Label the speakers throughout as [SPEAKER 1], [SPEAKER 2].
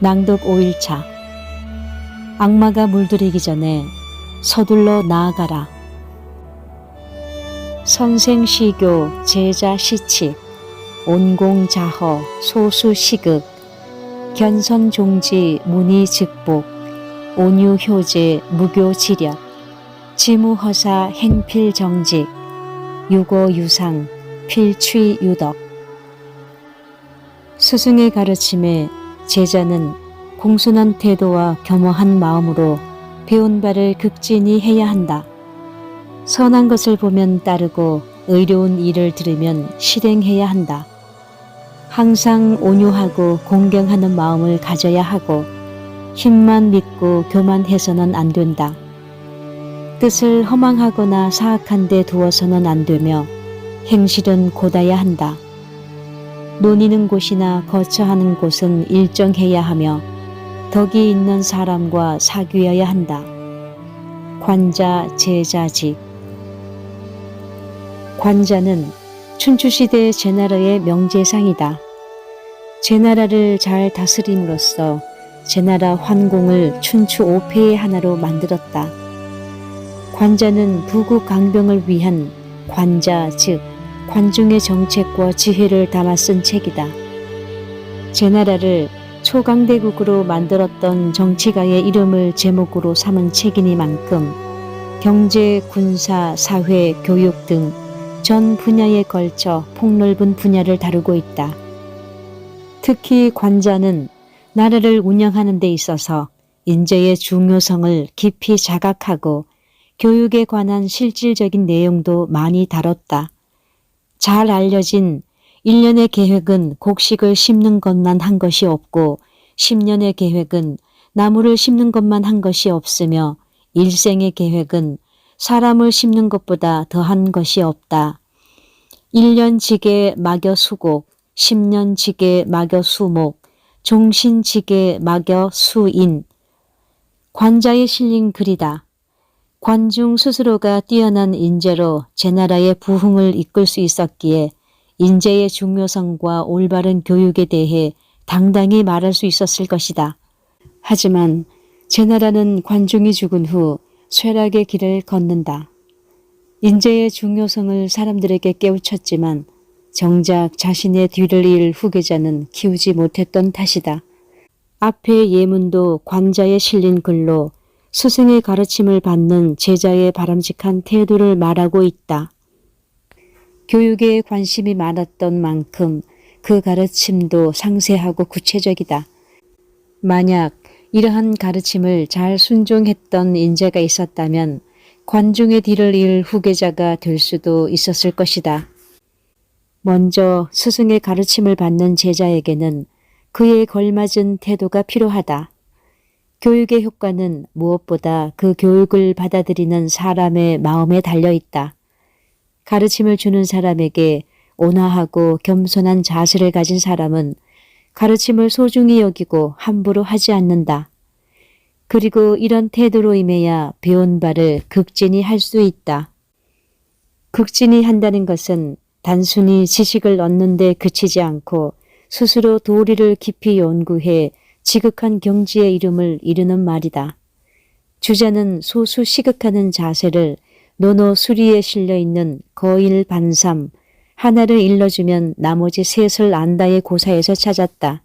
[SPEAKER 1] 낭독 5일차. 악마가 물들이기 전에 서둘러 나아가라. 선생시교 제자시칙 온공자허 소수시극 견선종지 문의즉복 온유효제 무교지력 지무허사 행필정직 유고유상 필취유덕. 스승의 가르침에 제자는 공손한 태도와 겸허한 마음으로 배운 바를 극진히 해야 한다. 선한 것을 보면 따르고 의로운 일을 들으면 실행해야 한다. 항상 온유하고 공경하는 마음을 가져야 하고 힘만 믿고 교만해서는 안 된다. 뜻을 허망하거나 사악한 데 두어서는 안 되며 행실은 곧아야 한다. 논의는 곳이나 거처하는 곳은 일정해야 하며 덕이 있는 사람과 사귀어야 한다. 관자 제자직. 관자는 춘추시대 제나라의 명제상이다. 제나라를 잘 다스림으로써 제나라 환공을 춘추 5패의 하나로 만들었다. 관자는 부국 강병을 위한 관자 즉 관중의 정책과 지혜를 담아 쓴 책이다. 제나라를 초강대국으로 만들었던 정치가의 이름을 제목으로 삼은 책이니만큼 경제, 군사, 사회, 교육 등 전 분야에 걸쳐 폭넓은 분야를 다루고 있다. 특히 관자는 나라를 운영하는 데 있어서 인재의 중요성을 깊이 자각하고 교육에 관한 실질적인 내용도 많이 다뤘다. 잘 알려진 1년의 계획은 곡식을 심는 것만 한 것이 없고 10년의 계획은 나무를 심는 것만 한 것이 없으며 일생의 계획은 사람을 심는 것보다 더한 것이 없다. 1년 지게 막여 수곡, 10년 지게 막여 수목, 종신 지게 막여 수인. 관자에 실린 글이다. 관중 스스로가 뛰어난 인재로 제나라의 부흥을 이끌 수 있었기에 인재의 중요성과 올바른 교육에 대해 당당히 말할 수 있었을 것이다. 하지만 제나라는 관중이 죽은 후 쇠락의 길을 걷는다. 인재의 중요성을 사람들에게 깨우쳤지만 정작 자신의 뒤를 이을 후계자는 키우지 못했던 탓이다. 앞의 예문도 관자에 실린 글로 스승의 가르침을 받는 제자의 바람직한 태도를 말하고 있다. 교육에 관심이 많았던 만큼 그 가르침도 상세하고 구체적이다. 만약 이러한 가르침을 잘 순종했던 인재가 있었다면 관중의 뒤를 이을 후계자가 될 수도 있었을 것이다. 먼저 스승의 가르침을 받는 제자에게는 그에 걸맞은 태도가 필요하다. 교육의 효과는 무엇보다 그 교육을 받아들이는 사람의 마음에 달려있다. 가르침을 주는 사람에게 온화하고 겸손한 자세를 가진 사람은 가르침을 소중히 여기고 함부로 하지 않는다. 그리고 이런 태도로 임해야 배운 바를 극진히 할 수 있다. 극진히 한다는 것은 단순히 지식을 얻는 데 그치지 않고 스스로 도리를 깊이 연구해 지극한 경지의 이름을 이루는 말이다. 주자는 소수 시극하는 자세를 논어수리에 실려있는 거일반삼, 하나를 일러주면 나머지 셋을 안다의 고사에서 찾았다.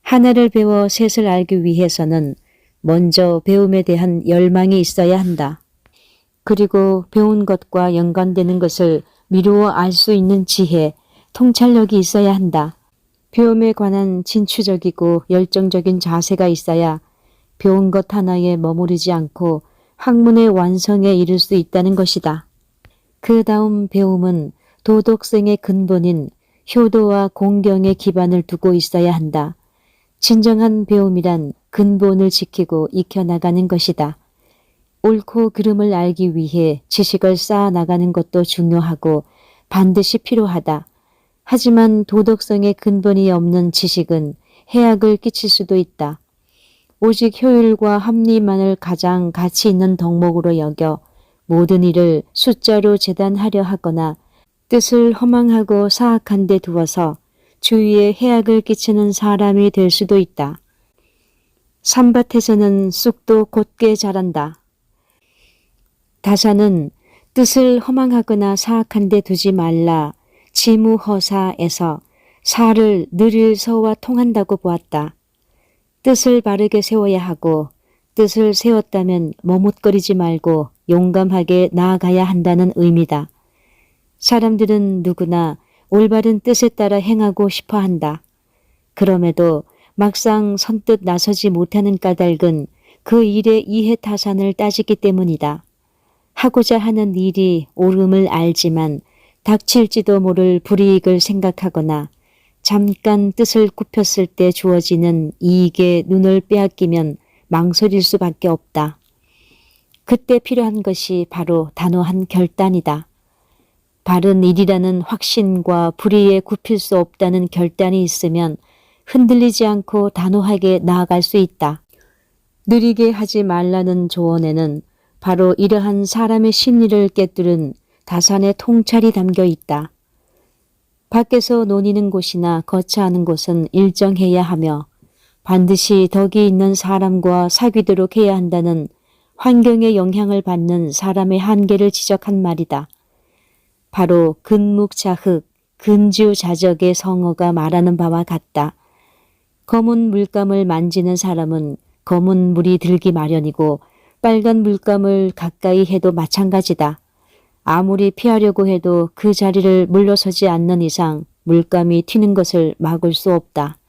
[SPEAKER 1] 하나를 배워 셋을 알기 위해서는 먼저 배움에 대한 열망이 있어야 한다. 그리고 배운 것과 연관되는 것을 미루어 알 수 있는 지혜, 통찰력이 있어야 한다. 배움에 관한 진취적이고 열정적인 자세가 있어야 배운 것 하나에 머무르지 않고 학문의 완성에 이를 수 있다는 것이다. 그 다음 배움은 도덕성의 근본인 효도와 공경의 기반을 두고 있어야 한다. 진정한 배움이란 근본을 지키고 익혀나가는 것이다. 옳고 그름을 알기 위해 지식을 쌓아나가는 것도 중요하고 반드시 필요하다. 하지만 도덕성의 근본이 없는 지식은 해악을 끼칠 수도 있다. 오직 효율과 합리만을 가장 가치 있는 덕목으로 여겨 모든 일을 숫자로 재단하려 하거나 뜻을 허망하고 사악한 데 두어서 주위에 해악을 끼치는 사람이 될 수도 있다. 산밭에서는 쑥도 곧게 자란다. 다사는 뜻을 허망하거나 사악한 데 두지 말라 지무허사에서 사를 늘 서와 통한다고 보았다. 뜻을 바르게 세워야 하고 뜻을 세웠다면 머뭇거리지 말고 용감하게 나아가야 한다는 의미다. 사람들은 누구나 올바른 뜻에 따라 행하고 싶어 한다. 그럼에도 막상 선뜻 나서지 못하는 까닭은 그 일의 이해타산을 따지기 때문이다. 하고자 하는 일이 옳음을 알지만 닥칠지도 모를 불이익을 생각하거나 잠깐 뜻을 굽혔을 때 주어지는 이익에 눈을 빼앗기면 망설일 수밖에 없다. 그때 필요한 것이 바로 단호한 결단이다. 바른 일이라는 확신과 불의에 굽힐 수 없다는 결단이 있으면 흔들리지 않고 단호하게 나아갈 수 있다. 느리게 하지 말라는 조언에는 바로 이러한 사람의 심리를 깨뜨린 다산의 통찰이 담겨 있다. 밖에서 논이는 곳이나 거처하는 곳은 일정해야 하며 반드시 덕이 있는 사람과 사귀도록 해야 한다는 환경의 영향을 받는 사람의 한계를 지적한 말이다. 바로 근묵자흑, 근주자적의 성어가 말하는 바와 같다. 검은 물감을 만지는 사람은 검은 물이 들기 마련이고 빨간 물감을 가까이 해도 마찬가지다. 아무리 피하려고 해도 그 자리를 물러서지 않는 이상 물감이 튀는 것을 막을 수 없다.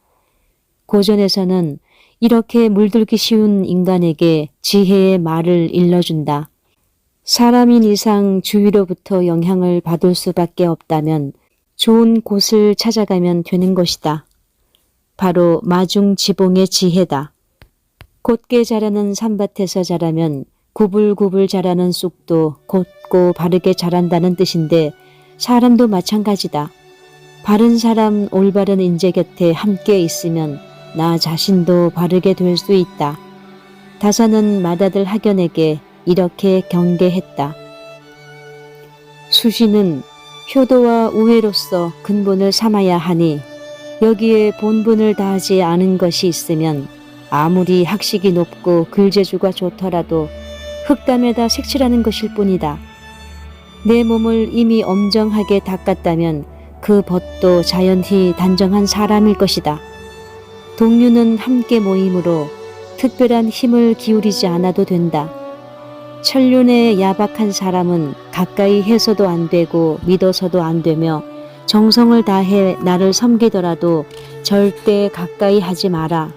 [SPEAKER 1] 고전에서는 이렇게 물들기 쉬운 인간에게 지혜의 말을 일러준다. 사람인 이상 주위로부터 영향을 받을 수밖에 없다면 좋은 곳을 찾아가면 되는 것이다. 바로 마중지봉의 지혜다. 곧게 자라는 산밭에서 자라면 구불구불 자라는 쑥도 곧고 바르게 자란다는 뜻인데 사람도 마찬가지다. 바른 사람, 올바른 인재 곁에 함께 있으면 나 자신도 바르게 될 수 있다. 다사는 맏아들 학연에게 이렇게 경계했다. 수시는 효도와 우애로서 근본을 삼아야 하니 여기에 본분을 다하지 않은 것이 있으면 아무리 학식이 높고 글재주가 좋더라도 흙담에다 색칠하는 것일 뿐이다. 내 몸을 이미 엄정하게 닦았다면 그 벗도 자연히 단정한 사람일 것이다. 동류는 함께 모임으로 특별한 힘을 기울이지 않아도 된다. 천륜의 야박한 사람은 가까이 해서도 안 되고 믿어서도 안 되며 정성을 다해 나를 섬기더라도 절대 가까이 하지 마라.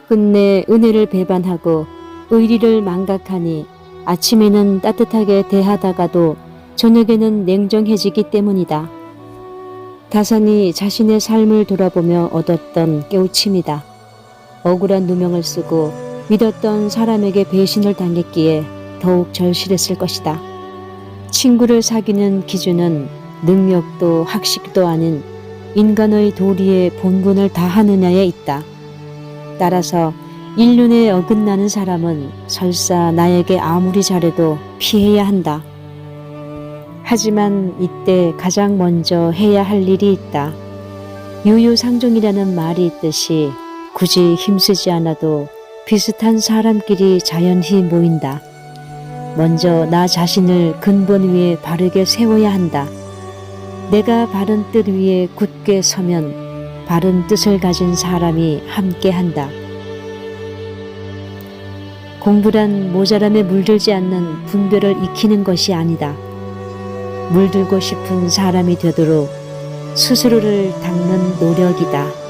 [SPEAKER 1] 끝내 은혜를 배반하고 의리를 망각하니 아침에는 따뜻하게 대하다가도 저녁에는 냉정해지기 때문이다. 다산이 자신의 삶을 돌아보며 얻었던 깨우침이다. 억울한 누명을 쓰고 믿었던 사람에게 배신을 당했기에 더욱 절실했을 것이다. 친구를 사귀는 기준은 능력도 학식도 아닌 인간의 도리에 본분을 다하느냐에 있다. 따라서 인륜에 어긋나는 사람은 설사 나에게 아무리 잘해도 피해야 한다. 하지만 이때 가장 먼저 해야 할 일이 있다. 유유상종이라는 말이 있듯이 굳이 힘쓰지 않아도 비슷한 사람끼리 자연히 모인다. 먼저 나 자신을 근본 위에 바르게 세워야 한다. 내가 바른 뜻 위에 굳게 서면 바른 뜻을 가진 사람이 함께한다. 공부란 모자람에 물들지 않는 분별을 익히는 것이 아니다. 물들고 싶은 사람이 되도록 스스로를 닦는 노력이다.